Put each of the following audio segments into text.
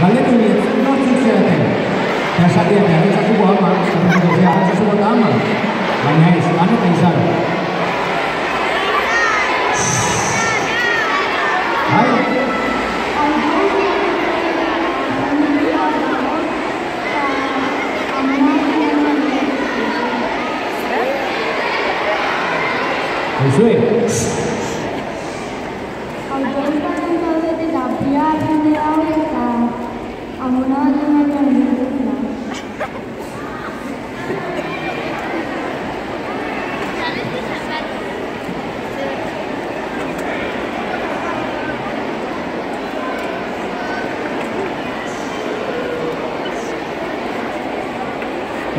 galdetu diet, nortzuk zeraten. Eta esatean, erretzatuko ama, erretzatuko eta ama. Baina ez, lan eta izan. Bai? Ezue? Autorizaren daudet eta pia jende hau eta amona bat ematen dituzela.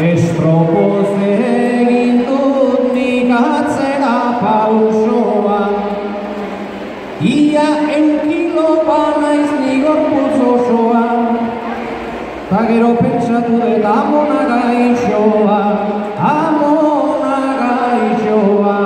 Estropoz egin dut nik atzera pausoa, ia eukilo banaiz nigorputz osoa, ta gero pentsatu dut amona gaixoa, amona gaixoa.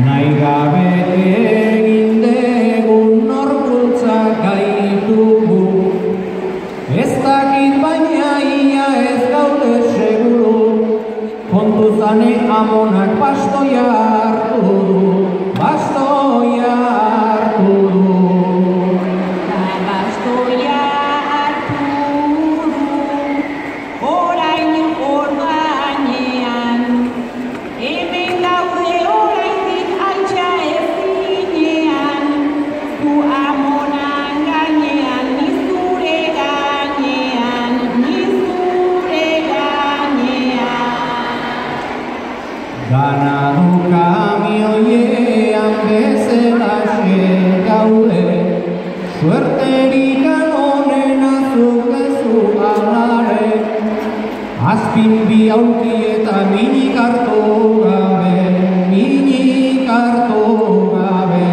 Nahi gabe egin degun norkultza gaitugu, ez dakit baina ia ez gaude seguru, kontuzane amonak bastoia hartu du, bastoia hartu du. Bastoia hartu du, orain ordainean, hemen gaude Ganadu kamioiean bezalaxe gaude, suerterik onena zuk dezu alare, azpin bi aulki eta minik hartu gabe, minik hartu gabe.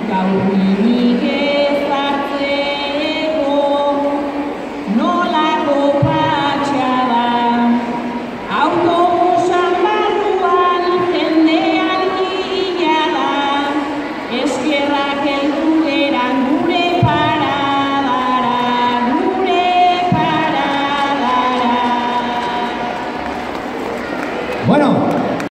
Gaur minik ez hartzeko nolako patxa da, autobusan barruan jendean hila da, eskerrak heldu eran gure paradara, gure paradara. Bueno,